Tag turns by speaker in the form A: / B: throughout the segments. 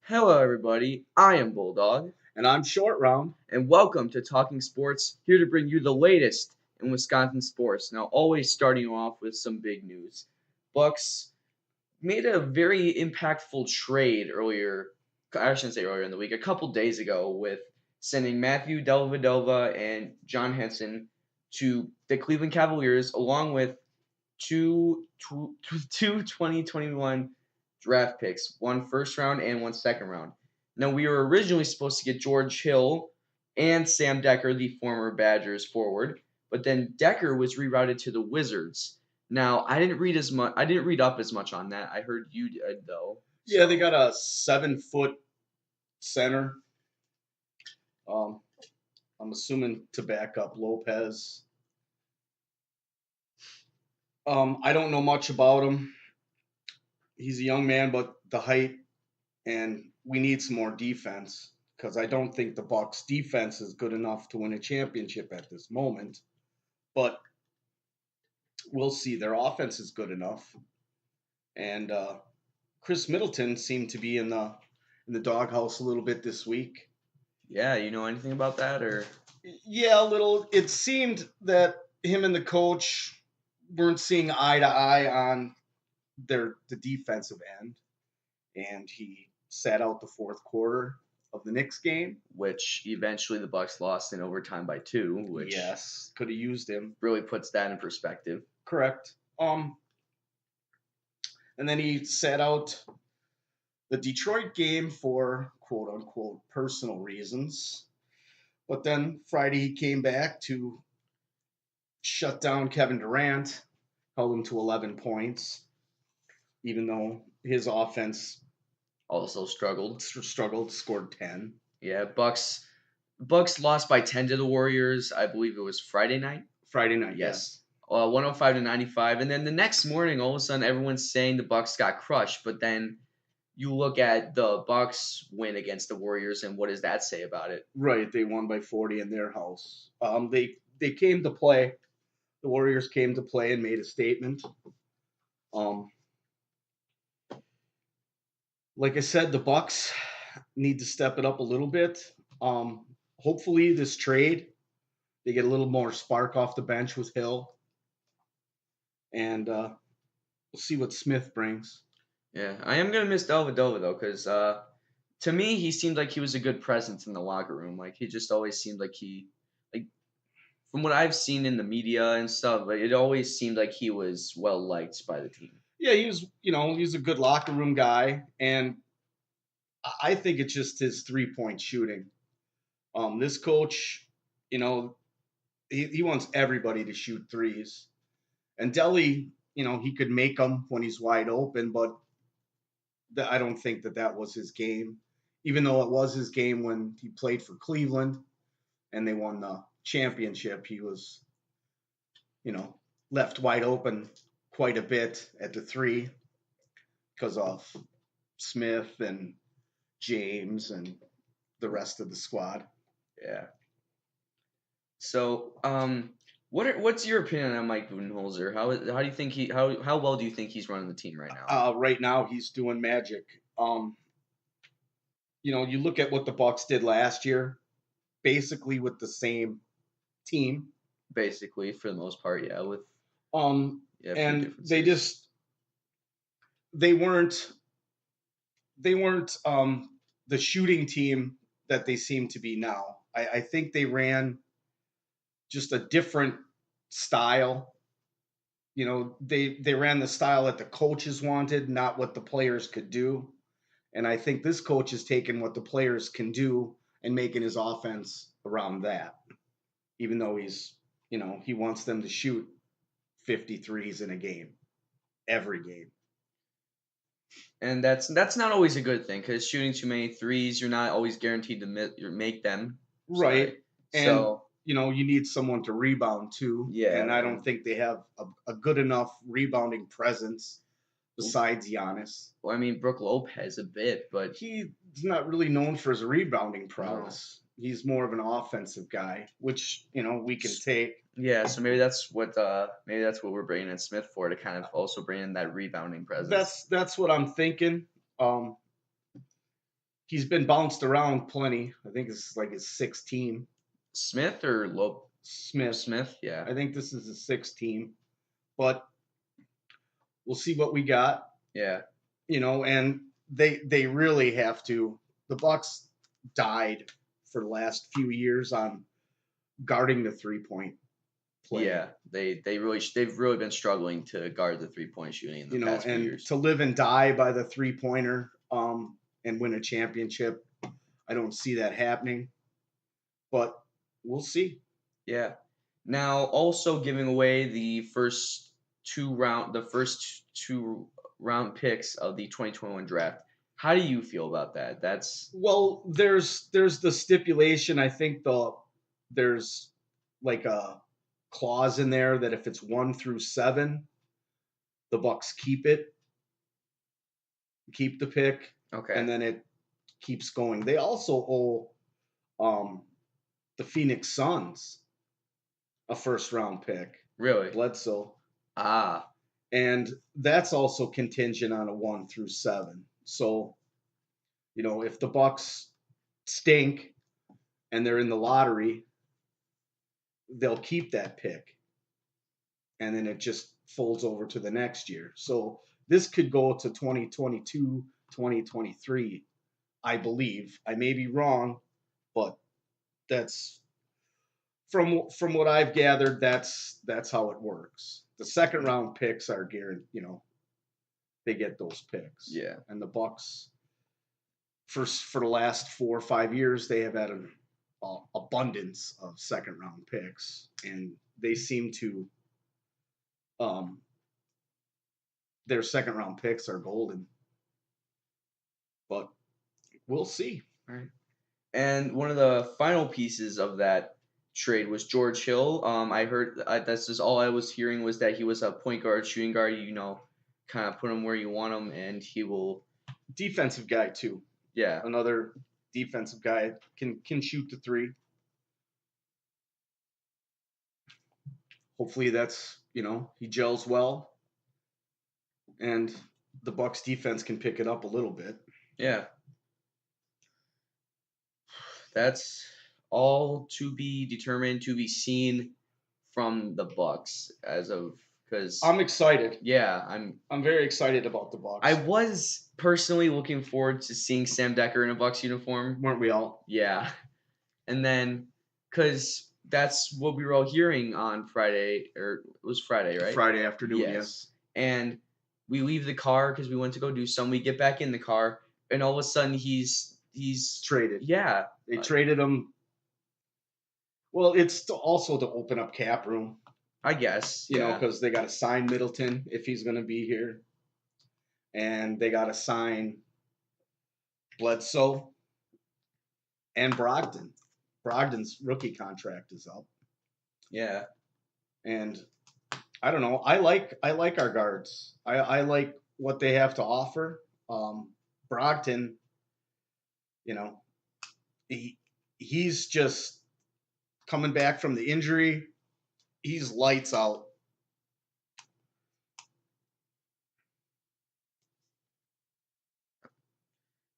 A: Hello, everybody. I am Bulldog,
B: And I'm Short Round.
A: and welcome to Talking Sports, here to bring you the latest in Wisconsin sports. Now, always starting off with some big news. Bucks made a very impactful trade earlier, I shouldn't say earlier in the week, a couple days ago, with sending Matthew Dellavedova and John Henson to the Cleveland Cavaliers, along with two 2021 draft picks, one first round and one second round. Now, we were originally supposed to get George Hill and Sam Decker, the former Badgers forward, but then Decker was rerouted to the Wizards. Now, I didn't read as much. I didn't read up as much on that. I heard you did though.
B: Yeah, they
A: So
B: got a 7-foot center. Um, I'm assuming to back up Lopez. I don't know much about him. He's a young man, but the height, and we need some more defense because I don't think the Bucks' defense is good enough to win a championship at this moment. But we'll see. Their offense is good enough, and Chris Middleton seemed to be in the doghouse a little bit this week.
A: yeah, you know anything about that or?
B: Yeah, a little. It seemed that him and the coach weren't seeing eye to eye on the defensive end, and he sat out the fourth quarter of the Knicks game.
A: Which eventually the Bucks lost in overtime by two, which
B: Yes, could have used him.
A: really puts that in perspective.
B: Correct. And then he sat out the Detroit game for quote unquote personal reasons. But then Friday he came back to shut down Kevin Durant, held him to 11 points, even though his offense
A: Also struggled.
B: struggled, scored 10.
A: Yeah, Bucks lost by 10 to the Warriors. I believe it was Friday night.
B: Friday night,
A: Yes. 105 to 95. And then the next morning, all of a sudden, everyone's saying the Bucks got crushed. But then you look at the Bucks win against the Warriors, and what does that say about it?
B: Right, they won by 40 in their house. They came to play. The Warriors came to play and made a statement. Um, like I said, the Bucks need to step it up a little bit. Hopefully, this trade they get a little more spark off the bench with Hill, and we'll see what Smith brings.
A: Yeah, I am gonna miss Delvedova though, because to me he seemed like he was a good presence in the locker room. Like he just always seemed like like from what I've seen in the media and stuff, like, it always seemed like he was well liked by the team.
B: Yeah, he's a good locker room guy, and I think it's just his 3 point shooting. This coach, you know, he wants everybody to shoot threes, and Delhi, he could make them when he's wide open, but I don't think that was his game. Even though it was his game when he played for Cleveland and they won the championship, he was, you know, left wide open quite a bit at the three because of Smith and James and the rest of the squad.
A: Yeah. So, what's your opinion on Mike Budenholzer? How do you think how well do you think he's running the team right now?
B: Right now, he's doing magic. You look at what the Bucks did last year, basically with the same team.
A: Basically, for the most part, yeah. With yeah, a few
B: And
A: differences.
B: they weren't the shooting team that they seem to be now. I think they ran just a different style. They ran the style that the coaches wanted, not what the players could do. And I think this coach is taking what the players can do and making his offense around that. Even though he wants them to shoot 53s in a game, every game.
A: And that's not always a good thing because shooting too many threes, you're not always guaranteed to make them.
B: Right.
A: Sorry.
B: And
A: So
B: you need someone to rebound too.
A: yeah,
B: And I don't think they have a good enough rebounding presence besides Giannis.
A: well, I mean Brooke Lopez a bit, but
B: He's not really known for his rebounding
A: no.
B: prowess. He's more of an offensive guy, which we can take.
A: Yeah, so maybe that's what we're bringing in Smith for to kind of also bring in that rebounding presence.
B: That's what I'm thinking. Um, he's been bounced around plenty. I think it's like his sixth team.
A: Smith or Lope?
B: Smith.
A: Smith, yeah.
B: I think this is his sixth team, but we'll see what we got.
A: Yeah.
B: And they really have to. The Bucks died for the last few years on guarding the 3-point play.
A: Yeah, they've really been struggling to guard the 3-point shooting in the past few
B: And
A: years.
B: to live and die by the 3-pointer and win a championship, I don't see that happening. But we'll see.
A: Yeah. Now, also giving away the first two round picks of the 2021 draft. How do you feel about that?
B: Well, there's the stipulation. I think there's like a clause in there that if it's 1 through 7, the Bucks keep the pick,
A: okay.
B: and then it keeps going. They also owe the Phoenix Suns a first round pick.
A: Really?
B: Bledsoe.
A: Ah.
B: And that's also contingent on a 1 through 7. So, if the Bucks stink and they're in the lottery, they'll keep that pick. And then it just folds over to the next year. So this could go to 2022, 2023, I believe. I may be wrong, but that's from what I've gathered, that's how it works. The second round picks are guaranteed, they get those picks.
A: Yeah.
B: And the Bucks for the last 4 or 5 years, they have had an abundance of second round picks, and they seem to their second round picks are golden. But we'll see.
A: All right. And one of the final pieces of that trade was George Hill. I heard that's just all I was hearing was that he was a point guard, shooting guard. Kind of put him where you want him, and he will.
B: Defensive guy too.
A: Yeah.
B: Another defensive guy can shoot the 3. Hopefully that's he gels well, and the Bucks defense can pick it up a little bit.
A: Yeah. That's all to be determined, to be seen from the Bucks because
B: I'm excited.
A: Yeah,
B: I'm very excited about the Bucks.
A: I was personally looking forward to seeing Sam Decker in a Bucks uniform.
B: Weren't we all?
A: Yeah. And then because that's what we were all hearing on Friday, or it was Friday, right?
B: Friday afternoon, yes.
A: And we leave the car because we went to go do something. We get back in the car, and all of a sudden he's
B: traded.
A: Yeah.
B: They traded him. Well, it's also to open up cap room.
A: I guess.
B: Because they got to sign Middleton if he's going to be here. And they got to sign Bledsoe and Brogdon. Brogdon's rookie contract is up.
A: Yeah.
B: And I don't know. I like our guards. I like what they have to offer. Brogdon, he's just coming back from the injury. He's lights out.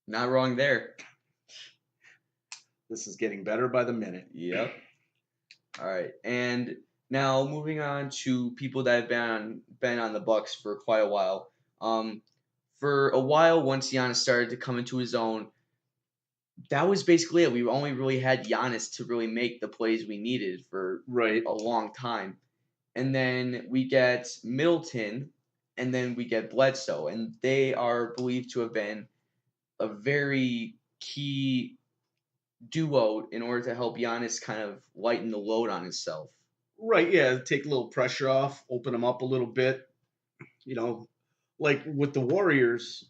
A: Not wrong there.
B: This is getting better by the minute.
A: Yep. All right. And now moving on to people that have been on the Bucks for quite a while. For a while, once Giannis started to come into his own, that was basically it. We only really had Giannis to really make the plays we needed for a long time. And then we get Middleton, and then we get Bledsoe, and they are believed to have been a very key duo in order to help Giannis kind of lighten the load on himself.
B: Right, yeah, take a little pressure off, open him up a little bit. Like with the Warriors,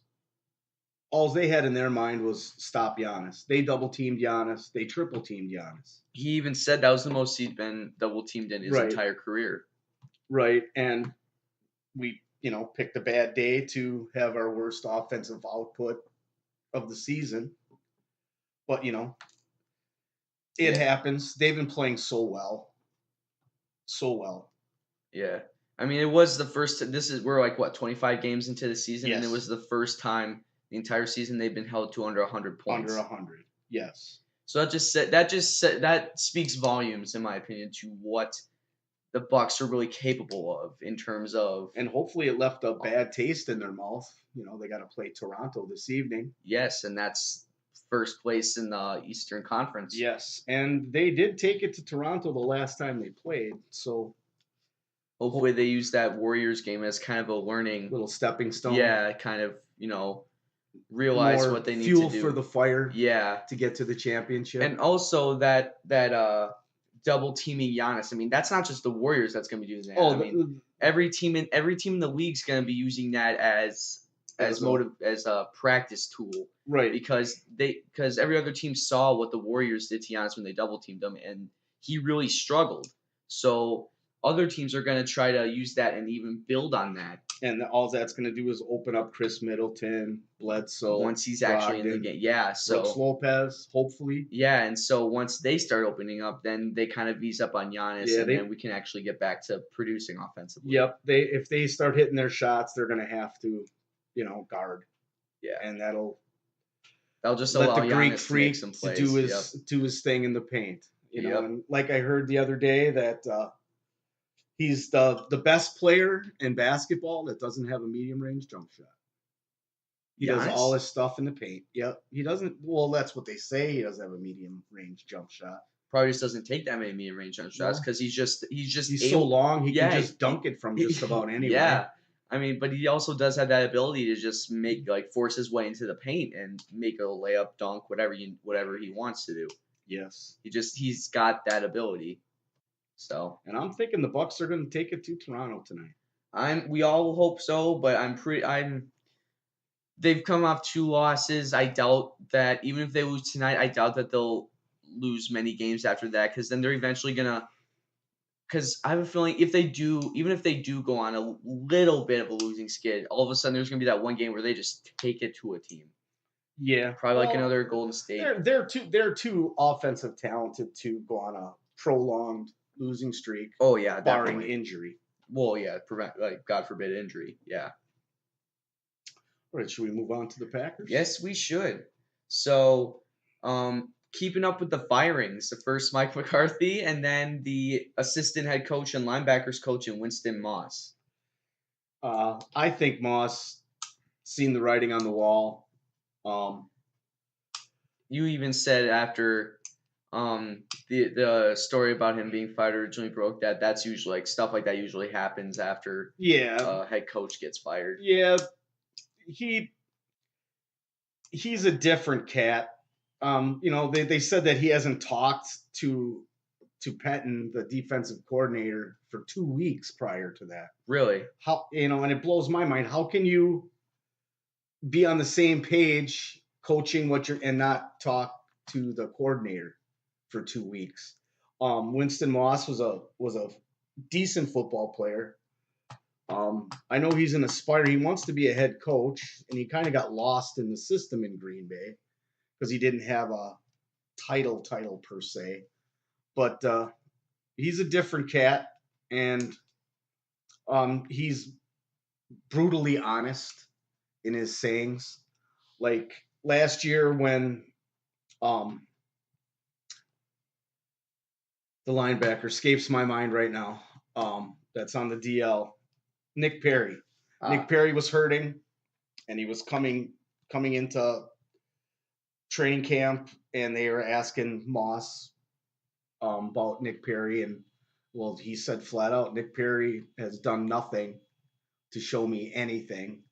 B: all they had in their mind was stop Giannis. They double-teamed Giannis. They triple-teamed Giannis.
A: He even said that was the most he'd been double-teamed in his entire career.
B: Right, and we, picked a bad day to have our worst offensive output of the season. But, it happens. They've been playing so well. So well.
A: Yeah. I mean, it was the first. We're like, what, 25 games into the season?
B: Yes.
A: And it was the first time The entire season they've been held to under 100
B: Under
A: points.
B: 100. Yes.
A: So that speaks volumes, in my opinion, to what the Bucks are really capable of in terms of.
B: And hopefully it left a bad taste in their mouth. They got to play Toronto this evening.
A: Yes, and that's first place in the Eastern Conference.
B: Yes, and they did take it to Toronto the last time they played, so
A: hopefully they use that Warriors game as kind of a learning,
B: little stepping stone.
A: Yeah, kind of, realize
B: More
A: what they need
B: fuel
A: to do
B: for the fire.
A: Yeah,
B: to get to the championship.
A: And also that double teaming Giannis. I mean, that's not just the Warriors that's going to be doing that. Every team in the league is going to be using that as a practice tool,
B: right?
A: Because every other team saw what the Warriors did to Giannis when they double teamed him, and he really struggled. So other teams are going to try to use that and even build on that.
B: And all that's going to do is open up Chris Middleton, Bledsoe,
A: once he's actually in the game. Yeah, so
B: Brooks Lopez, hopefully.
A: Yeah, and so once they start opening up, then they kind of ease up on Giannis, and then we can actually get back to producing offensively.
B: Yep, if they start hitting their shots, they're going to have to, guard.
A: Yeah,
B: and that'll
A: just
B: let
A: allow
B: the Greek
A: Giannis
B: freak
A: to
B: do his thing in the paint. And like I heard the other day that he's the best player in basketball that doesn't have a medium range jump shot. He does all his stuff in the paint. Yep, he doesn't. Well, that's what they say. He doesn't have a medium range jump shot.
A: Probably just doesn't take that many medium range jump shots because he's
B: so long. He can just dunk it from just about anywhere.
A: Yeah. I mean, but he also does have that ability to just force his way into the paint and make a layup, dunk, whatever he wants to do.
B: Yes.
A: He's got that ability. So.
B: And I'm thinking the Bucks are going to take it to Toronto tonight.
A: We all hope so, but they've come off 2 losses. I doubt that even if they lose tonight, I doubt that they'll lose many games after that, because then they're eventually gonna. Because I have a feeling even if they do go on a little bit of a losing skid, all of a sudden there's gonna be that one game where they just take it to a team.
B: Yeah,
A: probably like another Golden State.
B: They're too offensive talented to go on a prolonged losing streak.
A: Oh yeah,
B: barring
A: definitely.
B: Injury.
A: Well, yeah, God forbid injury. Yeah.
B: All right, should we move on to the Packers?
A: Yes, we should. So, keeping up with the firings, the first Mike McCarthy, and then the assistant head coach and linebackers coach in Winston Moss.
B: I think Moss seen the writing on the wall.
A: You even said after the story about him being fired originally broke that's usually stuff like that usually happens after head coach gets fired.
B: Yeah, he's a different cat. They said that he hasn't talked to Pettin, the defensive coordinator, for 2 weeks prior to that.
A: Really?
B: How and it blows my mind. How can you be on the same page coaching and not talk to the coordinator for 2 weeks? Winston Moss was a decent football player. I know he's an aspire. He wants to be a head coach, and he kind of got lost in the system in Green Bay because he didn't have a title per se. But he's a different cat, and he's brutally honest in his sayings. Like last year when the linebacker escapes my mind right now, that's on the DL, Nick Perry. Nick Perry was hurting, and he was coming into training camp, and they were asking Moss about Nick Perry, and well, he said flat out, Nick Perry has done nothing to show me anything.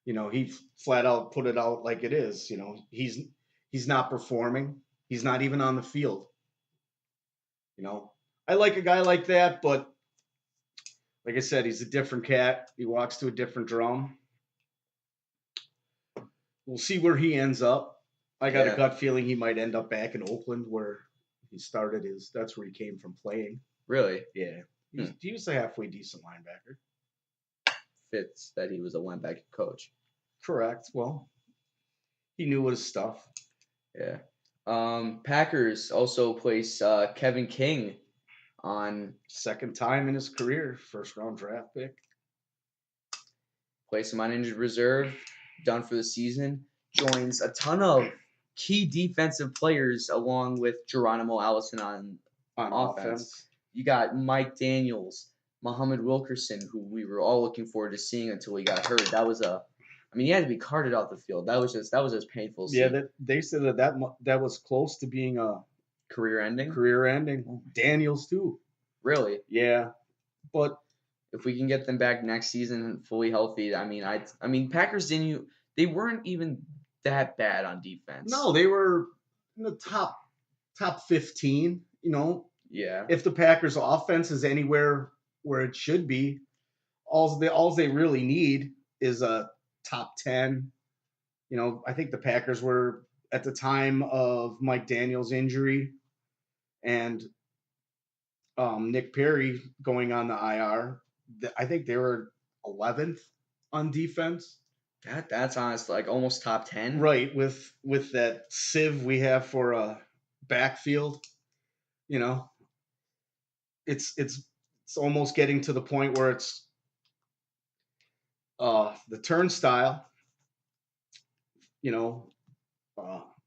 B: He flat out put it out like it is. He's not performing. He's not even on the field. I like a guy like that, but like I said, he's a different cat. He walks to a different drum. We'll see where he ends up. I got a gut feeling he might end up back in Oakland, where he started that's where he came from playing.
A: Really?
B: Yeah. He was a halfway decent linebacker.
A: Fits that he was a linebacker coach.
B: Correct. Well, he knew his stuff.
A: Yeah. Packers also place Kevin King on
B: second time in his career, first round draft pick.
A: Place him on injured reserve, done for the season. joins a ton of key defensive players along with Geronimo Allison on offense. You got Mike Daniels, Muhammad Wilkerson, who we were all looking forward to seeing until he got hurt. That was he had to be carted off the field. That was just painful.
B: Yeah, they said that was close to being a
A: career ending.
B: Career ending. Daniels too.
A: Really?
B: Yeah, but
A: if we can get them back next season fully healthy, I mean, Packers they weren't even that bad on defense.
B: No, they were in the top 15.
A: Yeah.
B: If the Packers' offense is anywhere where it should be, all they really need is a top 10. I think the Packers were at the time of Mike Daniels' injury and Nick Perry going on the IR. I think they were 11th on defense.
A: That's honest, like almost top 10.
B: Right, with that sieve we have for a backfield, it's almost getting to the point where it's the turnstile,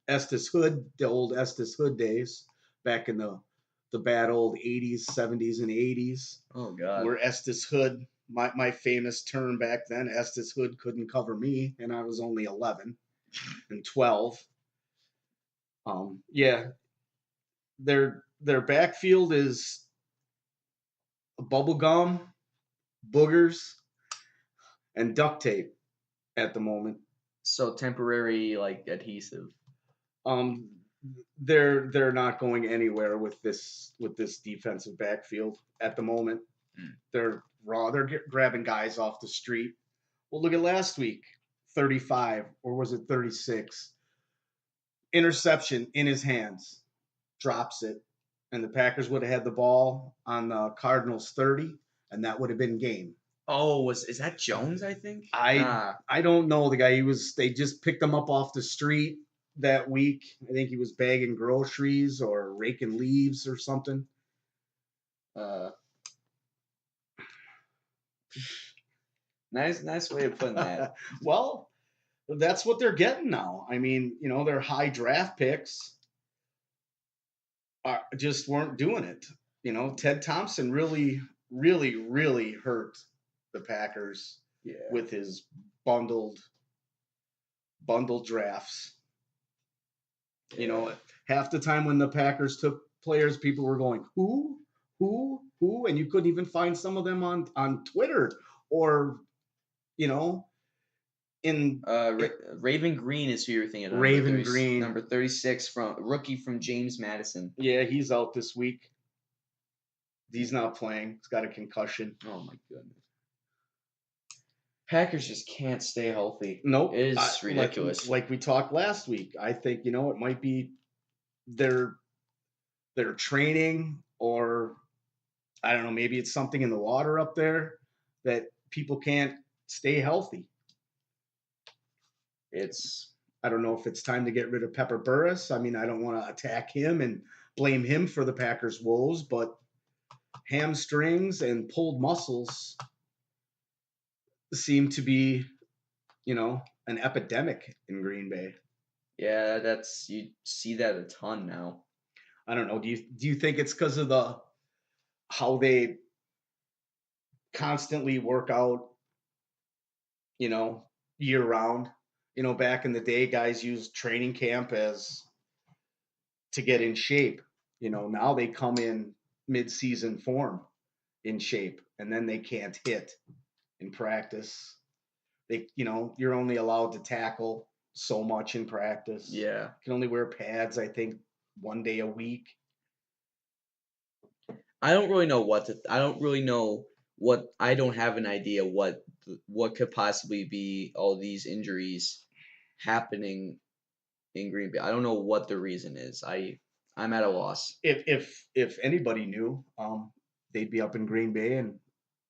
B: Estes Hood, the old Estes Hood days back in the bad old 80s, 70s, and 80s.
A: Oh God.
B: Where Estes Hood, my famous term back then, Estes Hood couldn't cover me, and I was only 11 and 12. Yeah, their backfield is bubble gum, boogers, and duct tape at the moment.
A: So temporary, like adhesive.
B: They're not going anywhere with this defensive backfield at the moment. They're raw. They're grabbing guys off the street. Well, look at last week, 35 or was it 36? Interception in his hands, drops it, and the Packers would have had the ball on the Cardinals 30, and that would have been game.
A: Oh, is that Jones? I think
B: I don't know the guy. They just picked him up off the street that week. I think he was bagging groceries or raking leaves or something.
A: Nice way of putting that.
B: Well, that's what they're getting now. I mean, their high draft picks just weren't doing it. Ted Thompson really, really, really hurt the Packers with his bundled drafts. Half the time when the Packers took players, people were going, who? And you couldn't even find some of them on Twitter or, in
A: Raven Green is who you're thinking of.
B: Raven Green.
A: Number 36 rookie from James Madison.
B: Yeah, he's out this week. He's not playing. He's got a concussion.
A: Oh my goodness. Packers just can't stay healthy.
B: Nope.
A: It is ridiculous.
B: Like we talked last week. I think, it might be their training, or I don't know, maybe it's something in the water up there that people can't stay healthy. I don't know if it's time to get rid of Pepper Burris. I mean, I don't want to attack him and blame him for the Packers' woes, but hamstrings and pulled muscles seem to be, an epidemic in Green Bay.
A: Yeah, you see that a ton now.
B: I don't know. Do you think it's because of how they constantly work out, year round? Back in the day, guys used training camp to get in shape. Now they come in mid-season form in shape, and then they can't hit in practice. You're only allowed to tackle so much in practice.
A: Yeah.
B: You can only wear pads, I think, one day a week.
A: I don't really know I don't have an idea what could possibly be all these injuries happening in Green Bay. I don't know what the reason is. I'm at a loss.
B: If anybody knew, they'd be up in Green Bay and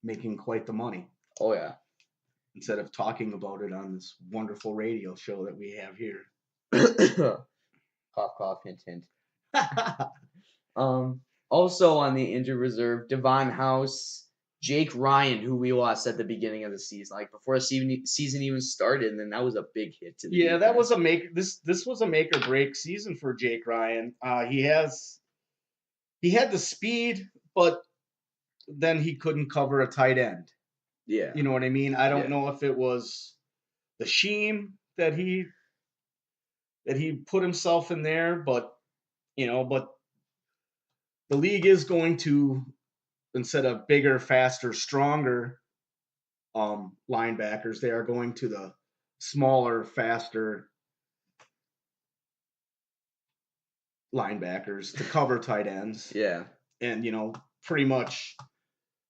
B: making quite the money.
A: Oh yeah.
B: Instead of talking about it on this wonderful radio show that we have here.
A: Cough, cough, hint, hint. Also on the injured reserve, Devon House Jake Ryan, who we lost at the beginning of the season, like before the season even started, and then that was a big hit to the
B: Yeah, that was
A: defense.
B: a make. This was a make or break season for Jake Ryan. He had the speed, but then he couldn't cover a tight end.
A: Yeah,
B: You know what I mean? I don't
A: yeah,
B: know if it was the scheme that he put himself in there, but the league is going to, instead of bigger, faster, stronger linebackers, they are going to the smaller, faster linebackers to cover tight ends.
A: yeah,
B: And pretty much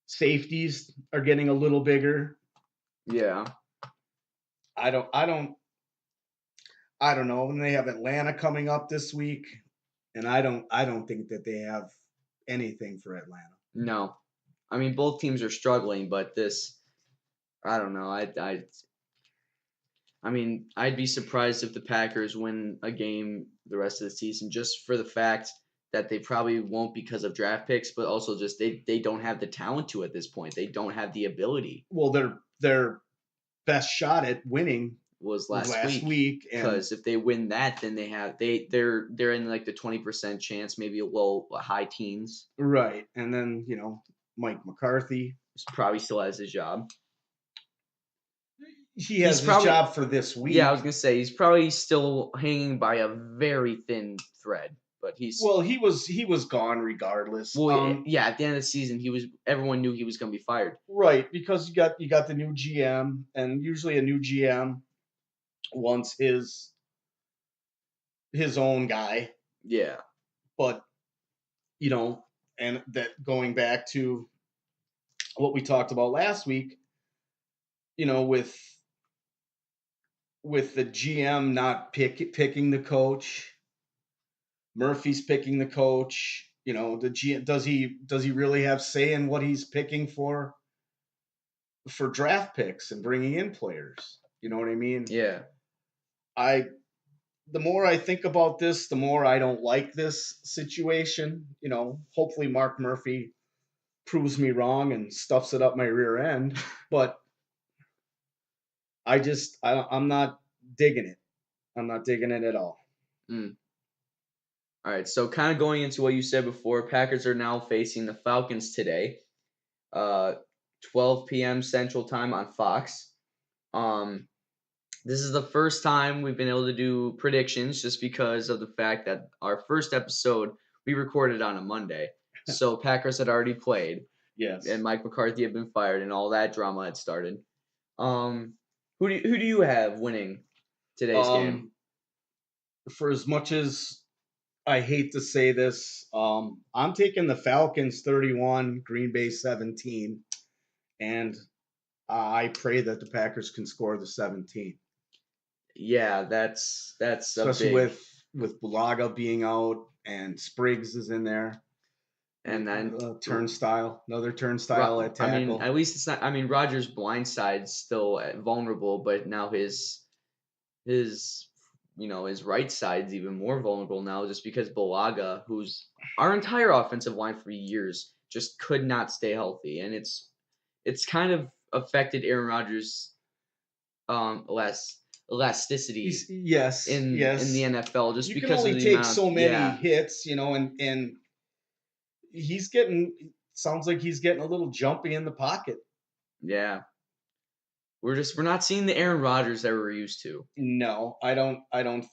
B: safeties are getting a little bigger.
A: yeah.
B: I don't I don't I don't know. And they have Atlanta coming up this week, and I don't think that they have anything for Atlanta.
A: No, I mean both teams are struggling, but I don't know. I mean, I'd be surprised if the Packers win a game the rest of the season, just for the fact that they probably won't because of draft picks, but also just they don't have the talent to at this point. They don't have the ability.
B: Well, their best shot at winning
A: Was
B: was
A: last
B: last
A: week.
B: week, and
A: Because if they win that, then they're in like the 20% chance, maybe a high teens.
B: right, and then Mike McCarthy,
A: Probably still has his job.
B: he
A: He's
B: has his
A: probably
B: job for this
A: Yeah, I was
B: week.
A: gonna say he's probably still hanging by a very thin thread, but he's
B: Well, he was gone regardless.
A: yeah. At the end of the season, everyone knew he was gonna be fired.
B: Right, because you got the new GM, and usually a new GM wants his own guy,
A: Yeah,
B: but you know, and that going back to what we talked about last week, with the GM not picking the coach, Murphy's picking the coach. The GM, does he really have say in what he's picking for draft picks and bringing in players? You know what I mean?
A: yeah,
B: I The more I think about this, the more I don't like this situation. Hopefully Mark Murphy proves me wrong and stuffs it up my rear end, but I'm not digging it. I'm not digging it at all.
A: mm. All right. So kind of going into what you said before, Packers are now facing the Falcons today, uh, 12 p.m. Central Time on Fox. Um, this is the first time we've been able to do predictions, just because of the fact that our first episode we recorded on a Monday, so Packers had already played, and
B: Yes.
A: Mike McCarthy had been fired, and all that drama had started. Um, who do you have winning today's game?
B: Um, for as much as I hate to say this, I'm taking the Falcons 31, Green Bay 17, and I pray that the Packers can score the 17.
A: Yeah, that's a
B: Especially
A: big,
B: with Bulaga being out and Spriggs is in there.
A: and then
B: Another turnstile at
A: I mean,
B: tackle.
A: at least it's not. I mean, Rogers' blind side's still vulnerable, but now his his right side's even more vulnerable now, just because Bulaga, who's our entire offensive line for years, just could not stay healthy, and it's kind of affected Aaron Rodgers' elasticity
B: Yes,
A: in the
B: yes.
A: NFL, just
B: You can
A: because of
B: only
A: the
B: take
A: amount.
B: so many
A: Yeah,
B: hits, and he's getting sounds like he's getting a little jumpy in the pocket.
A: yeah. We're not seeing the Aaron Rodgers that we're used to.
B: No, I don't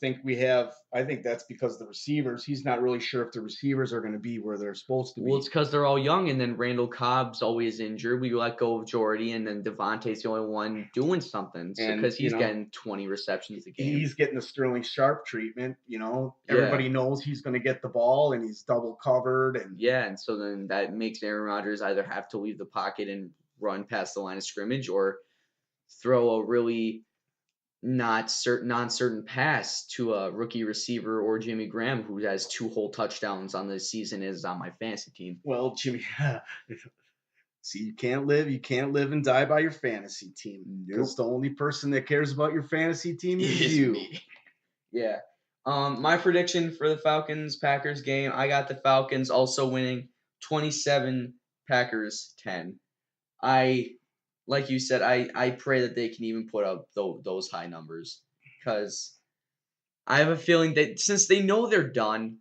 B: think we have. I think that's because the receivers. He's not really sure if the receivers are going to be where they're supposed to
A: Well, it's
B: be.
A: because they're all young, and then Randall Cobb's always injured. We let go of Jordy, and then Devontae's the only one doing something. So
B: And
A: because he's getting 20 receptions a game.
B: he's getting the Sterling Sharp treatment.
A: Yeah,
B: Everybody knows he's going to get the ball, and he's double covered. And
A: yeah, and so then that makes Aaron Rodgers either have to leave the pocket and run past the line of scrimmage, or throw a really non-certain pass to a rookie receiver or Jimmy Graham, who has 2 whole touchdowns on the season, is on my fantasy team.
B: well, Jimmy, see, you can't live and die by your fantasy team, because
A: Nope.
B: the only person that cares about your fantasy team is
A: Is
B: you.
A: me. Yeah. My prediction for the Falcons Packers game, I got the Falcons also winning 27, Packers 10. like you said, I pray that they can even put up those high numbers because I have a feeling that since they know they're done,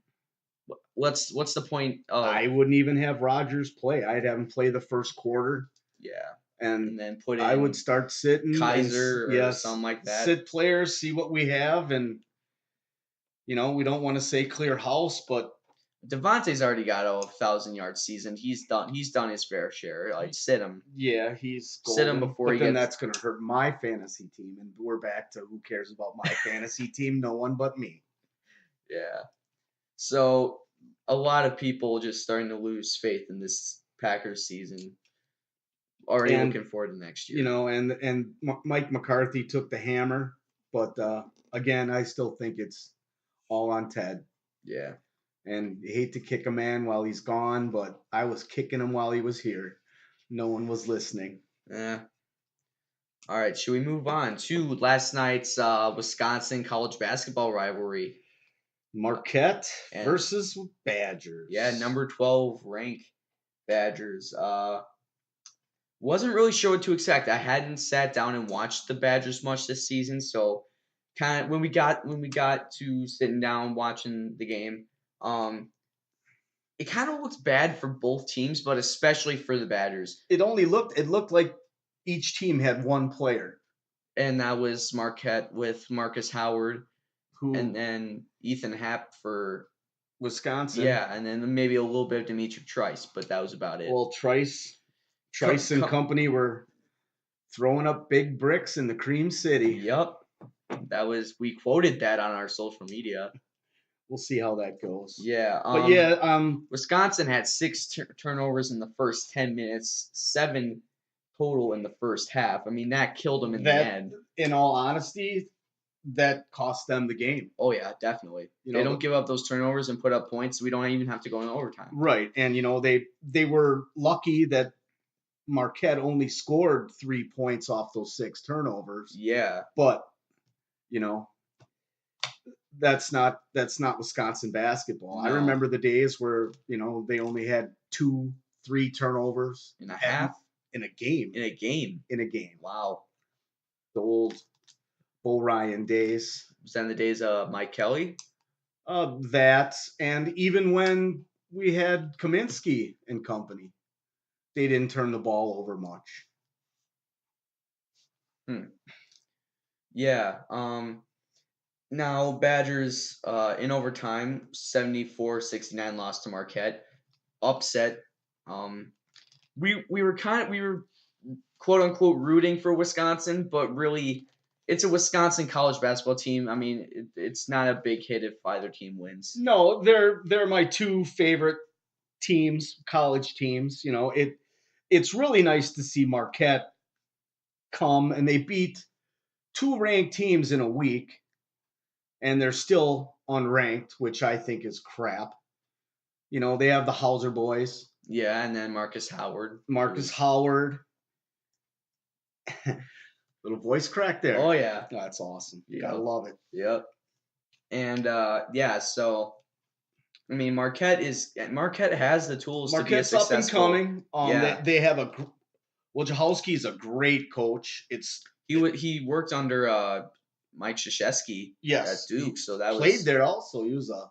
A: what's the point of
B: I wouldn't even have Rodgers play. I'd have him play the first quarter,
A: yeah, and
B: and
A: then put
B: I would
A: in
B: start sitting and
A: Kaiser or
B: yes,
A: something like that.
B: sit players, see what we have, and we don't want to say clear house, but
A: Devontae's already got a 1,000-yard season. He's done. He's done his fair share. Like
B: yeah, he's
A: sit him
B: golden.
A: before
B: But
A: he
B: then
A: gets
B: that's going to hurt my fantasy team, and we're back to who cares about my fantasy team? No one but me.
A: yeah. So a lot of people just starting to lose faith in this Packers season. Already
B: And
A: looking forward to next year.
B: and Mike McCarthy took the hammer, but again, I still think it's all on Ted.
A: Yeah.
B: And you hate to kick a man while he's gone, but I was kicking him while he was here. No one was listening.
A: Yeah. All right. Should we move on to last night's Wisconsin college basketball rivalry?
B: Marquette
A: And
B: versus Badgers.
A: yeah, number 12 ranked Badgers. Wasn't really sure what to expect. I hadn't sat down and watched the Badgers much this season, so kind of when we got to sitting down watching the game, it kind of looks bad for both teams, but especially for the Badgers.
B: It looked like each team had one player
A: And that was Marquette with Marcus Howard and
B: who
A: then Ethan Happ for
B: Wisconsin.
A: yeah, and then maybe a little bit of Dimitri Trice, but that was about it.
B: Well, Trice and company were throwing up big bricks in the Cream City.
A: Yep. We quoted that on our social media.
B: We'll see how that goes.
A: Yeah.
B: But yeah,
A: Wisconsin had 6 turnovers in the first 10 minutes, 7 total in the first half. I mean, that killed them in the end.
B: In all honesty, that cost them the game.
A: Oh yeah, definitely. They don't give up those turnovers and put up points. We don't even have to go in overtime.
B: Right, and they were lucky that Marquette only scored 3 points off those 6 turnovers.
A: Yeah.
B: But that's not Wisconsin basketball.
A: No.
B: I remember the days where they only had 2-3 turnovers
A: in a half
B: in a game.
A: In a game. Wow.
B: The old Bull Ryan days.
A: Was that in the days of Mike Kelly?
B: That, and even when we had Kaminsky and company, they didn't turn the ball over much.
A: Yeah. Now Badgers in overtime, 74-69 lost to Marquette. Upset. We were quote unquote rooting for Wisconsin, but really it's a Wisconsin college basketball team. I mean, it's not a big hit if either team wins.
B: No, they're my 2 favorite teams, college teams. It's really nice to see Marquette come, and they beat 2 ranked teams in a week, and they're still unranked, which I think is crap. They have the Hauser boys.
A: Yeah, and then Marcus Howard.
B: Little voice crack there.
A: Oh yeah,
B: that's awesome.
A: Yep.
B: Gotta love it.
A: Yep. And yeah, so I mean, Marquette has the tools to be a successful.
B: Marquette's up and coming.
A: Yeah.
B: They have Wojciechowski is a great coach.
A: He worked under Mike Krzyzewski at Duke, so that
B: played there also. He was a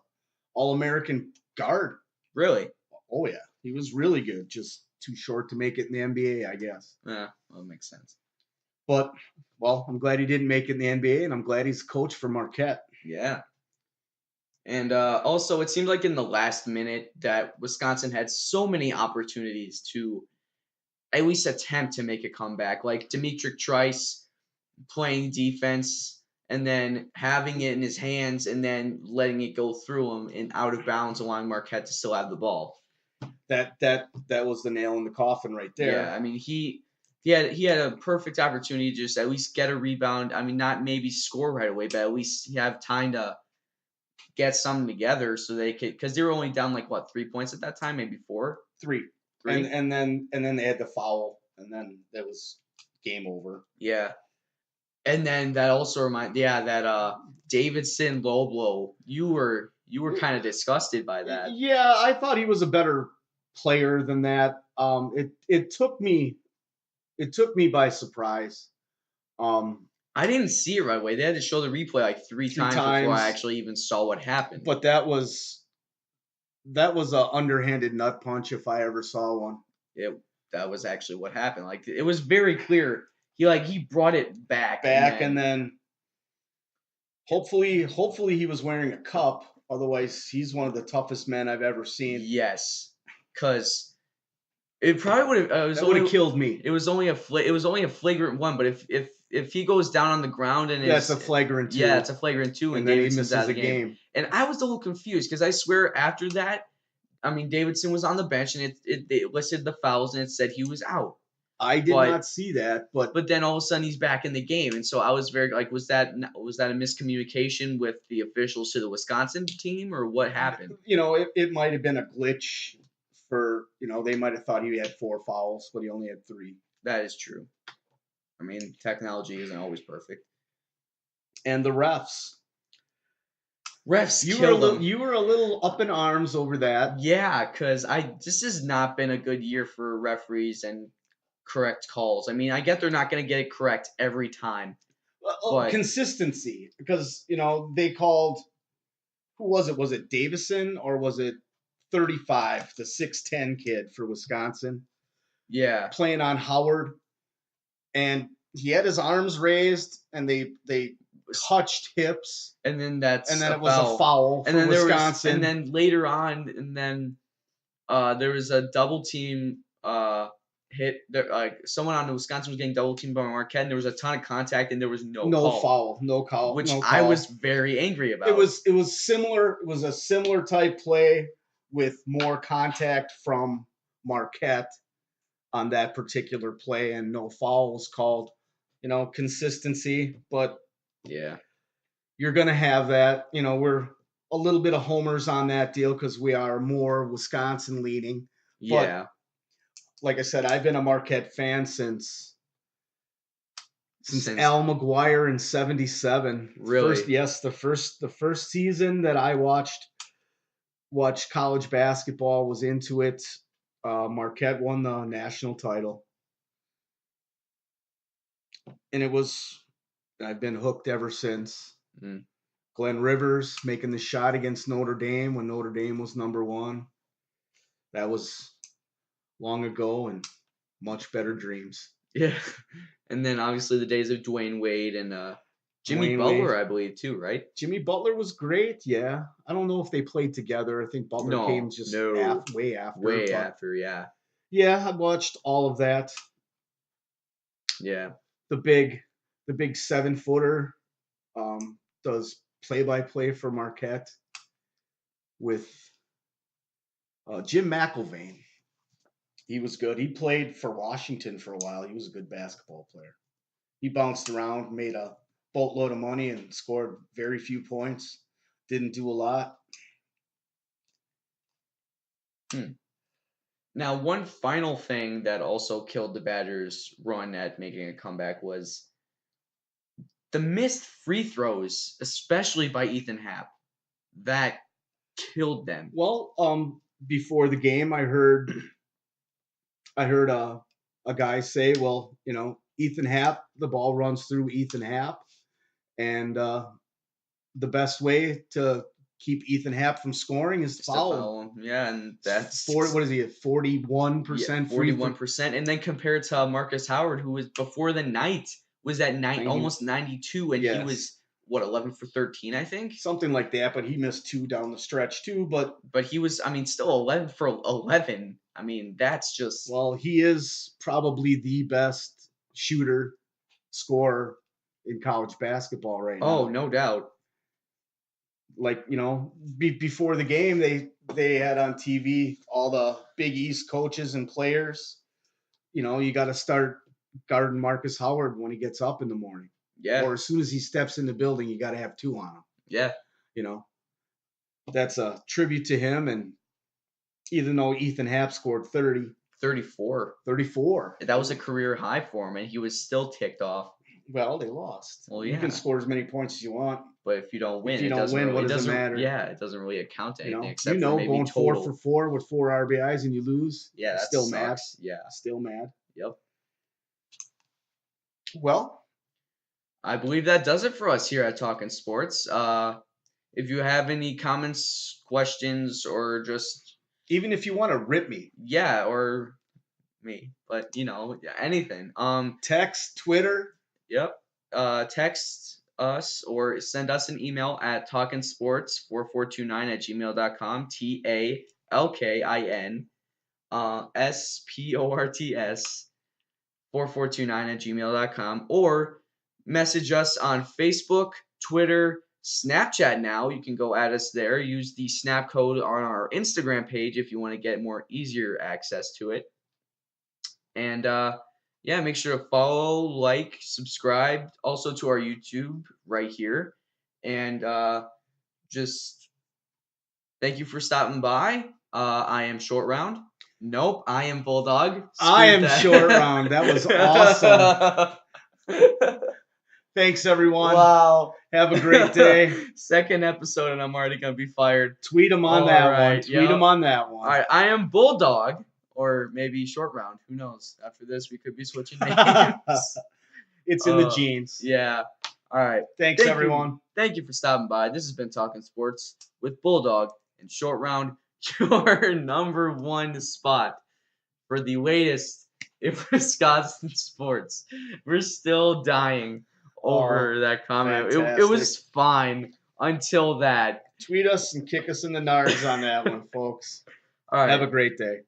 B: All-American guard.
A: Really?
B: Oh yeah, he was really good. Just too short to make it in the NBA, I guess.
A: Yeah, well, that makes sense.
B: But I'm glad he didn't make it in the NBA, and I'm glad he's coach for Marquette.
A: Yeah. And also, it seemed like in the last minute that Wisconsin had so many opportunities to at least attempt to make a comeback. Like Dimitri Trice playing defense and then having it in his hands and then letting it go through him and out of bounds, allowing Marquette to still have the ball.
B: That was the nail in the coffin right there.
A: Yeah, I mean, he had a perfect opportunity to just at least get a rebound. I mean, not maybe score right away, but at least have time to get something together so they could, because they were only down like 3 points at that time, maybe 4.
B: 3. And then they had the foul, and then that was game over.
A: Yeah. And then that also that Davidson low blow. You were kind of disgusted by that.
B: Yeah, I thought he was a better player than that. It took me it took me by surprise.
A: I didn't see it right away. They had to show the replay like three
B: Three
A: times before I
B: times,
A: actually even saw what happened.
B: but that was a underhanded nut punch if I ever saw one.
A: That was actually what happened. Like it was very clear. He brought it back,
B: And then hopefully he was wearing a cup. Otherwise, he's one of the toughest men I've ever seen.
A: yes, because it probably would have.
B: That would have killed me.
A: It was only a flagrant one, but if he goes down on the ground and
B: That's a flagrant 2.
A: Yeah, it's a flagrant 2,
B: and then he
A: Davidson's
B: misses
A: out of
B: a
A: the game. And I was a little confused because I swear after that, I mean Davidson was on the bench and it listed the fouls and it said he was out.
B: I did not see that, but
A: then all of a sudden he's back in the game, and so I was very like, was that a miscommunication with the officials to the Wisconsin team, or what happened?
B: It might have been a glitch for they might have thought he had 4 fouls, but he only had 3.
A: That is true. I mean, technology isn't always perfect.
B: And the refs
A: killed them.
B: You were a little up in arms over that.
A: Yeah, because this has not been a good year for referees and correct calls. I mean, I get they're not going to get it correct every time.
B: But consistency, because they called, who was it? Was it Davison or was it 35, the 6'10" kid for Wisconsin?
A: Yeah,
B: playing on Howard, and he had his arms raised, and they touched hips,
A: and then it
B: was a foul for Wisconsin.
A: And then later on, there was a double team hit. There, someone on the Wisconsin was getting double teamed by Marquette, and there was a ton of contact, and there was no call, which I was very angry about.
B: It was similar. It was a similar type play with more contact from Marquette on that particular play, and no foul was called. Consistency, but
A: yeah,
B: you're gonna have that. We're a little bit of homers on that deal because we are more Wisconsin leaning.
A: Yeah.
B: But like I said, I've been a Marquette fan since Al McGuire in '77.
A: Really?
B: The first season that I watched college basketball was into it. Marquette won the national title, and I've been hooked ever since.
A: Mm.
B: Glenn Rivers making the shot against Notre Dame when Notre Dame was number 1. That was long ago and much better dreams.
A: Yeah. And then obviously the days of Dwayne Wade and Jimmy Butler, I believe, too, right?
B: Jimmy Butler was great, yeah. I don't know if they played together. I think Butler came just way after.
A: Way after, yeah.
B: Yeah, I watched all of that.
A: Yeah.
B: The big 7-footer does play-by-play for Marquette with Jim McIlvain. He was good. He played for Washington for a while. He was a good basketball player. He bounced around, made a boatload of money, and scored very few points. Didn't do a lot.
A: Now, one final thing that also killed the Badgers' run at making a comeback was the missed free throws, especially by Ethan Happ. That killed them.
B: Well, before the game, I heard a guy say, well, Ethan Happ, the ball runs through Ethan Happ, and the best way to keep Ethan Happ from scoring is to foul him.
A: Yeah, and that's
B: what is he at 41%?
A: 41%, and then compared to Marcus Howard, who was before the night was at almost 92, and he was 11 for 13, I think,
B: something like that. But he missed 2 down the stretch too. But
A: he was, still 11 for 11. That's just
B: he is probably the best shooter, scorer in college basketball right now.
A: Oh, no doubt.
B: Like, before the game, they had on TV all the Big East coaches and players. You got to start guarding Marcus Howard when he gets up in the morning.
A: Yeah.
B: Or as soon as he steps in the building, you got to have 2 on him.
A: Yeah.
B: That's a tribute to him. And even though Ethan Happ scored
A: 34. That was a career high for him, and he was still ticked off.
B: Well, they lost.
A: Well, yeah.
B: You can score as many points as you want.
A: But if you don't win,
B: what does it matter?
A: Yeah, it doesn't really account to anything except for maybe
B: going
A: total.
B: 4 for 4 with 4 RBIs and you lose.
A: Yeah, that's
B: still mad.
A: Yeah,
B: still mad.
A: Yep.
B: Well,
A: I believe that does it for us here at Talkin' Sports. If you have any comments, questions, or just
B: even if you want to rip me,
A: yeah, or me, but yeah, anything.
B: text, Twitter.
A: Yep. Text us or send us an email at talkinsports4429@gmail.com. TALKIN SPORTS 4429@gmail.com, or message us on Facebook, Twitter, Snapchat. Now you can go at us there. Use the snap code on our Instagram page if you want to get more easier access to it. And yeah, make sure to follow, like, subscribe also to our YouTube right here. And just thank you for stopping by. I am Short Round. Nope, I am Bulldog.
B: I
A: Screw
B: am
A: that.
B: Short Round. That was awesome. Thanks, everyone.
A: Wow.
B: Have a great day.
A: Second episode, and I'm already going to be fired.
B: Tweet them on
A: All
B: that
A: right,
B: one. Tweet them on that one.
A: All right, I am Bulldog, or maybe Short Round. Who knows? After this, we could be switching names.
B: It's in the genes.
A: Yeah. All right.
B: Thanks, everyone.
A: Thank you for stopping by. This has been Talking Sports with Bulldog and Short Round, your number one spot for the latest in Wisconsin sports. We're still dying over that comment. It was fine until that.
B: Tweet us and kick us in the nards on that one, folks.
A: All right.
B: Have a great day.